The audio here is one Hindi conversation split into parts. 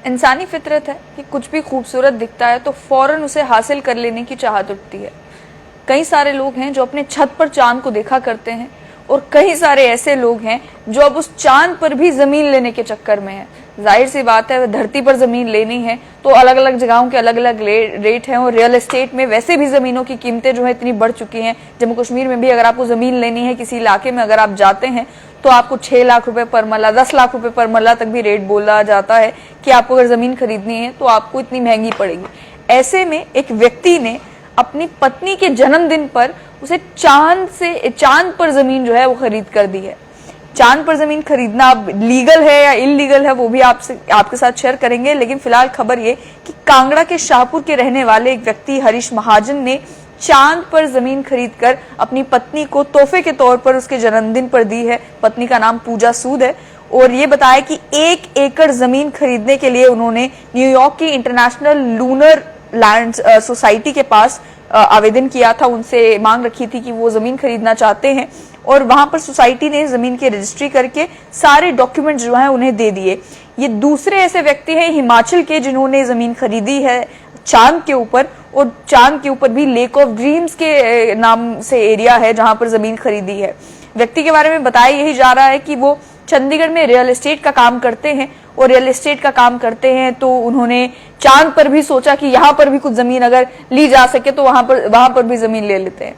इंसानी फितरत है कि कुछ भी खूबसूरत दिखता है तो फौरन उसे हासिल कर लेने की चाहत उठती है। कई सारे लोग हैं जो अपने छत पर चांद को देखा करते हैं और कई सारे ऐसे लोग हैं जो अब उस चांद पर भी जमीन लेने के चक्कर में हैं। जाहिर सी बात है, धरती पर जमीन लेनी है तो अलग अलग जगहों के अलग अलग रेट हैं और रियल एस्टेट में वैसे भी जमीनों की कीमतें जो है इतनी बढ़ चुकी हैं। जम्मू कश्मीर में भी अगर आपको जमीन लेनी है किसी इलाके में, अगर आप जाते हैं तो आपको 6 लाख रुपए पर मरला, 10 लाख रुपए पर मरला तक भी रेट बोला जाता है कि आपको अगर जमीन खरीदनी है तो आपको इतनी महंगी पड़ेगी। ऐसे में एक व्यक्ति ने अपनी पत्नी के जन्मदिन पर उसे चांद पर जमीन जो है वो खरीद कर दी है। चांद पर जमीन खरीदना अब लीगल है या इलीगल है वो भी आपके साथ शेयर करेंगे, लेकिन फिलहाल खबर ये कि कांगड़ा के शाहपुर के रहने वाले एक व्यक्ति हरीश महाजन ने चांद पर जमीन खरीदकर अपनी पत्नी को तोहफे के तौर पर उसके जन्मदिन पर दी है। पत्नी का नाम पूजा सूद है और ये बताया कि 1 एकड़ जमीन खरीदने के लिए उन्होंने न्यूयॉर्क की इंटरनेशनल लूनर लैंड सोसाइटी के पास आवेदन किया था। उनसे मांग रखी थी कि वो जमीन खरीदना चाहते हैं और वहां पर सोसाइटी ने जमीन की रजिस्ट्री करके सारे डॉक्यूमेंट जो है उन्हें दे दिए। ये दूसरे ऐसे व्यक्ति हैं हिमाचल के जिन्होंने जमीन खरीदी है चांद के ऊपर, और चांद के ऊपर भी लेक ऑफ ड्रीम्स के नाम से एरिया है जहां पर जमीन खरीदी है। व्यक्ति के बारे में बताया यही जा रहा है कि वो चंडीगढ़ में रियल एस्टेट का काम करते हैं और रियल एस्टेट का काम करते हैं तो उन्होंने चांद पर भी सोचा कि यहाँ पर भी कुछ जमीन अगर ली जा सके तो वहां पर भी जमीन ले लेते हैं।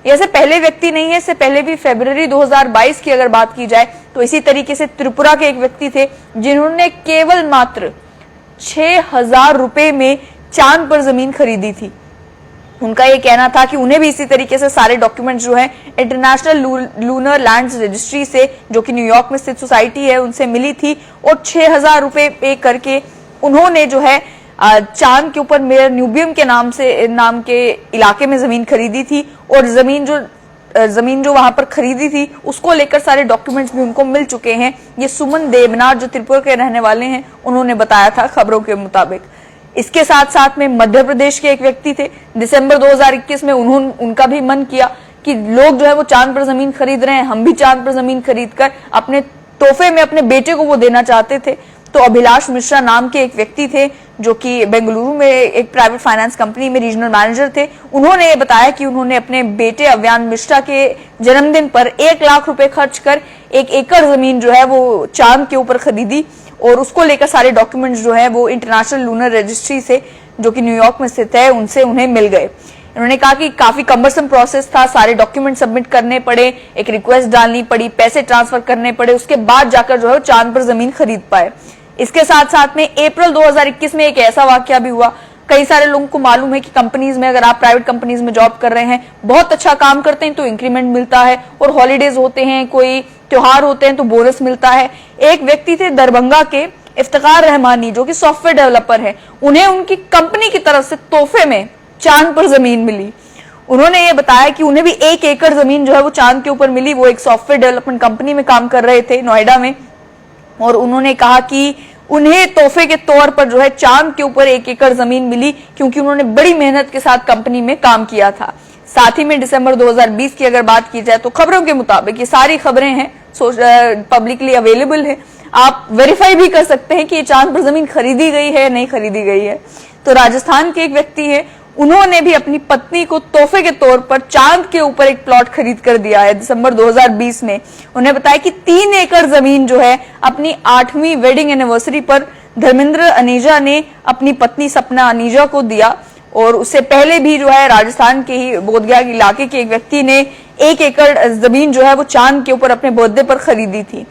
ऐसे पहले व्यक्ति नहीं है, इससे पहले भी फरवरी 2022 की अगर बात की जाए तो इसी तरीके से त्रिपुरा के एक व्यक्ति थे जिन्होंने केवल मात्र 6,000 रुपए में चांद पर जमीन खरीदी थी। उनका ये कहना था कि उन्हें भी इसी तरीके से सारे डॉक्यूमेंट्स जो है इंटरनेशनल लूनर लैंड्स रजिस्ट्री से, जो कि न्यूयॉर्क में स्थित सोसाइटी है, उनसे मिली थी और 6,000 रुपए पे करके उन्होंने जो है चांद के ऊपर मेयर न्यूबियम के नाम के इलाके में जमीन खरीदी थी और जमीन जो वहां पर खरीदी थी उसको लेकर सारे डॉक्यूमेंट्स भी उनको मिल चुके हैं। ये सुमन देवनाथ जो त्रिपुरा के रहने वाले हैं उन्होंने बताया था खबरों के मुताबिक। इसके साथ साथ में मध्य प्रदेश के एक व्यक्ति थे, दिसंबर 2021 में उनका भी मन किया कि लोग जो है वो चांद पर जमीन खरीद रहे हैं, हम भी चांद पर जमीन खरीद कर अपने तोहफे में अपने बेटे को वो देना चाहते थे। तो अभिलाष मिश्रा नाम के एक व्यक्ति थे जो कि बेंगलुरु में एक प्राइवेट फाइनेंस कंपनी में रीजनल मैनेजर थे। उन्होंने ये बताया कि उन्होंने अपने बेटे अव्यान मिश्रा के जन्मदिन पर 1 लाख रुपए खर्च कर 1 एकड़ जमीन जो है वो चांद के ऊपर खरीदी और उसको लेकर सारे डॉक्यूमेंट्स जो है वो इंटरनेशनल लूनर रजिस्ट्री से, जो कि न्यूयॉर्क में स्थित है, उनसे उन्हें मिल गए। उन्होंने कहा कि काफी कम्बरसम प्रोसेस था, सारे डॉक्यूमेंट सबमिट करने पड़े, एक रिक्वेस्ट डालनी पड़ी, पैसे ट्रांसफर करने पड़े, उसके बाद जाकर जो है चांद पर जमीन खरीद पाए। इसके साथ साथ में अप्रैल 2021 में एक ऐसा वाकया भी हुआ। कई सारे लोगों को मालूम है कि कंपनीज में, अगर आप प्राइवेट कंपनीज में जॉब कर रहे हैं, बहुत अच्छा काम करते हैं तो इंक्रीमेंट मिलता है और हॉलीडेज होते हैं, कोई त्योहार होते हैं तो बोनस मिलता है। एक व्यक्ति थे दरभंगा के इफ्तिकार रहमानी जो कि सॉफ्टवेयर डेवलपर है, उन्हें उनकी कंपनी की तरफ से तोहफे में चांद पर जमीन मिली। उन्होंने ये बताया कि उन्हें भी 1 एकड़ जमीन जो है वो चांद के ऊपर मिली। वो एक सॉफ्टवेयर डेवलपमेंट कंपनी में काम कर रहे थे नोएडा में, और उन्होंने कहा कि उन्हें तोहफे के तौर पर जो है चांद के ऊपर 1 एकड़ जमीन मिली क्योंकि उन्होंने बड़ी मेहनत के साथ कंपनी में काम किया था। साथ ही में दिसंबर 2020 की अगर बात की जाए तो खबरों के मुताबिक, ये सारी खबरें हैं पब्लिकली अवेलेबल है, आप वेरीफाई भी कर सकते हैं कि ये चांद पर जमीन खरीदी गई है या नहीं खरीदी गई है। तो राजस्थान के एक व्यक्ति है, उन्होंने भी अपनी पत्नी को तोहफे के तौर पर चांद के ऊपर एक प्लॉट खरीद कर दिया है दिसंबर 2020 में। उन्हें बताया कि 3 एकड़ जमीन जो है अपनी 8वीं वेडिंग एनिवर्सरी पर धर्मेंद्र अनीजा ने अपनी पत्नी सपना अनीजा को दिया, और उससे पहले भी जो है राजस्थान के ही बोधगया इलाके के एक व्यक्ति ने 1 एकड़ जमीन जो है वो चांद के ऊपर अपने बर्थडे पर खरीदी थी।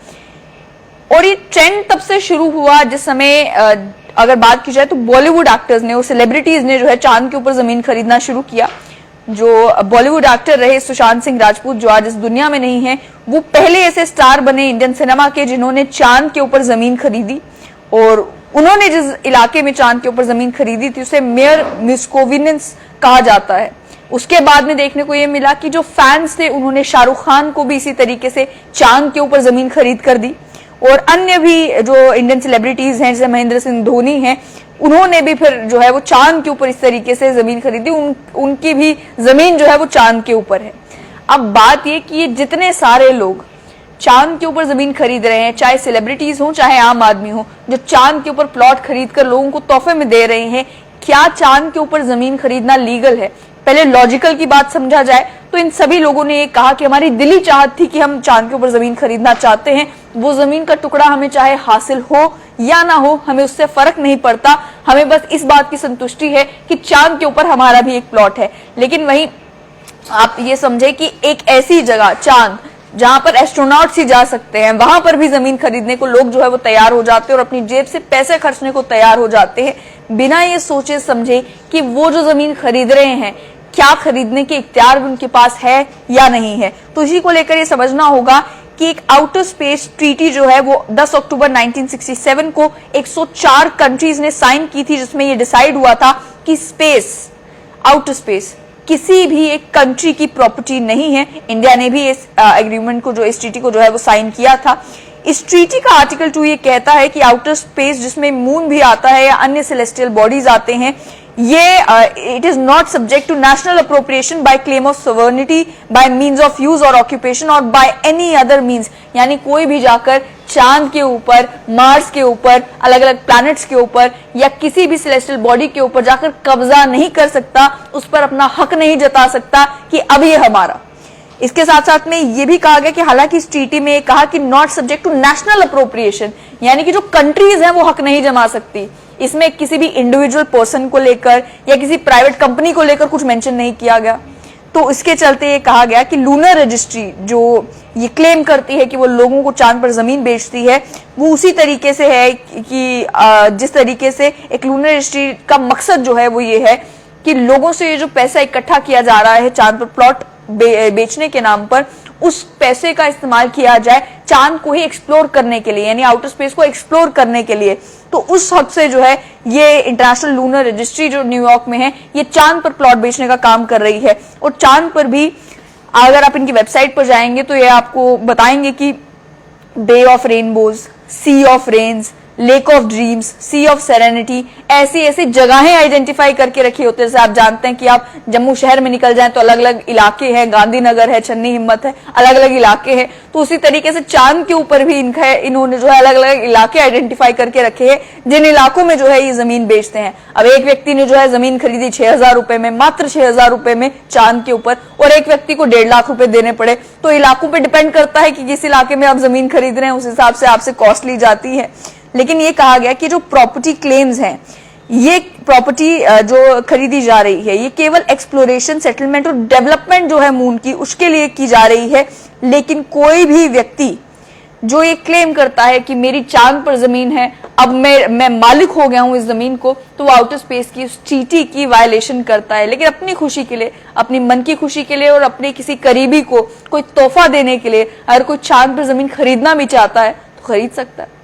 और ये ट्रेंड तब से शुरू हुआ जिस समय अगर बात की जाए तो बॉलीवुड एक्टर्स ने और सेलिब्रिटीज ने जो है चांद के ऊपर जमीन खरीदना शुरू किया। जो बॉलीवुड एक्टर रहे सुशांत सिंह राजपूत, जो आज इस दुनिया में नहीं है, वो पहले ऐसे स्टार बने इंडियन सिनेमा के जिन्होंने चांद के ऊपर जमीन खरीदी। और उन्होंने जिस इलाके में चांद के ऊपर जमीन खरीदी थी उसे मेयर मिस्कोविनेंस कहा जाता है। उसके बाद में देखने को यह मिला कि जो फैंस थे उन्होंने शाहरुख खान को भी इसी तरीके से चांद के ऊपर जमीन खरीद कर दी, और अन्य भी जो इंडियन सेलिब्रिटीज हैं जैसे महेंद्र सिंह धोनी हैं, उन्होंने भी फिर जो है वो चांद के ऊपर इस तरीके से जमीन खरीदी। उनकी भी जमीन जो है वो चांद के ऊपर है। अब बात ये कि ये जितने सारे लोग चांद के ऊपर जमीन खरीद रहे हैं, चाहे सेलिब्रिटीज हो चाहे आम आदमी हो, जो चांद के ऊपर प्लॉट खरीद कर लोगों को तोहफे में दे रहे हैं, क्या चांद के ऊपर जमीन खरीदना लीगल है? पहले लॉजिकल की बात समझा जाए तो इन सभी लोगों ने ये कहा कि हमारी दिली चाहत थी कि हम चांद के ऊपर जमीन खरीदना चाहते हैं, वो जमीन का टुकड़ा हमें चाहे हासिल हो या ना हो, हमें उससे फर्क नहीं पड़ता, हमें बस इस बात की संतुष्टि है कि चांद के ऊपर हमारा भी एक प्लॉट है। लेकिन वहीं आप ये समझे कि एक ऐसी जगह चांद जहां पर एस्ट्रोनॉट्स ही जा सकते हैं, वहां पर भी जमीन खरीदने को लोग जो है वो तैयार हो जाते हैं और अपनी जेब से पैसे खर्चने को तैयार हो जाते हैं, बिना ये सोचे समझे कि वो जो जमीन खरीद रहे हैं क्या खरीदने के इख्तियार भी उनके पास है या नहीं है। तो इसी को लेकर ये समझना होगा कि एक आउटर स्पेस ट्रीटी जो है वो 10 अक्टूबर 1967 को 104 कंट्रीज ने साइन की थी, जिसमें ये डिसाइड हुआ था कि स्पेस, आउटर स्पेस किसी भी एक कंट्री की प्रॉपर्टी नहीं है। इंडिया ने भी इस एग्रीमेंट को, जो इस ट्रीटी को जो है वो साइन किया था। इस ट्रीटी का आर्टिकल 2 ये कहता है कि आउटर स्पेस, जिसमें मून भी आता है या अन्य सेलेस्टियल बॉडीज आते हैं, ये it is not subject to national appropriation by claim of sovereignty, by means of use or occupation or by any other means. यानी कोई भी जाकर चांद के ऊपर, मार्स के ऊपर, अलग अलग प्लैनेट्स के ऊपर या किसी भी सेलेस्टियल बॉडी के ऊपर जाकर कब्जा नहीं कर सकता, उस पर अपना हक नहीं जता सकता कि अब ये हमारा। इसके साथ साथ में ये भी कहा गया कि हालांकि इस ट्रीटी में ये कहा कि not subject to national appropriation, यानी कि जो कंट्रीज हैं वो हक नहीं जमा सकती। इसमें किसी भी इंडिविजुअल पर्सन को लेकर या किसी प्राइवेट कंपनी को लेकर कुछ मेंशन नहीं किया गया। तो इसके चलते ये कहा गया कि लूनर रजिस्ट्री जो ये क्लेम करती है कि वो लोगों को चांद पर जमीन बेचती है, वो उसी तरीके से है कि जिस तरीके से एक लूनर रजिस्ट्री का मकसद जो है वो ये है कि लोगों से ये जो पैसा इकट्ठा किया जा रहा है चांद पर प्लॉट बेचने के नाम पर, उस पैसे का इस्तेमाल किया जाए चांद को ही एक्सप्लोर करने के लिए, यानी आउटर स्पेस को एक्सप्लोर करने के लिए। तो उस हक से जो है ये इंटरनेशनल लूनर रजिस्ट्री जो न्यूयॉर्क में है, ये चांद पर प्लॉट बेचने का काम कर रही है। और चांद पर भी अगर आप इनकी वेबसाइट पर जाएंगे तो ये आपको बताएंगे कि bay of rainbows, sea of rains, lake of dreams, sea of serenity, ऐसी ऐसी जगहें आइडेंटिफाई करके रखी होती है। जैसे आप जानते हैं कि आप जम्मू शहर में निकल जाएं तो अलग अलग इलाके हैं, गांधीनगर है, छन्नी हिम्मत है, अलग अलग इलाके हैं। तो उसी तरीके से चांद के ऊपर भी इन्होंने जो है अलग अलग इलाके आइडेंटिफाई करके रखे हैं, जिन इलाकों में जो है ये जमीन बेचते हैं। अब एक व्यक्ति ने जो है जमीन खरीदी 6,000 रुपए में, मात्र 6,000 रुपए में चांद के ऊपर, और एक व्यक्ति को 1.5 लाख रुपए देने पड़े। तो इलाकों पर डिपेंड करता है कि किस इलाके में आप जमीन खरीद रहे हैं, उस हिसाब से आपसे कॉस्ट ली जाती है। लेकिन ये कहा गया कि जो प्रॉपर्टी क्लेम्स हैं, ये प्रॉपर्टी जो खरीदी जा रही है, ये केवल एक्सप्लोरेशन, सेटलमेंट और डेवलपमेंट जो है मून की, उसके लिए की जा रही है। लेकिन कोई भी व्यक्ति जो ये क्लेम करता है कि मेरी चांद पर जमीन है, अब मैं मालिक हो गया हूं इस जमीन को, तो वो आउटर स्पेस की उस ट्रीटी की वायलेशन करता है। लेकिन अपनी खुशी के लिए, अपनी मन की खुशी के लिए और अपने किसी करीबी को कोई तोहफा देने के लिए अगर कोई चांद पर जमीन खरीदना भी चाहता है तो खरीद सकता है।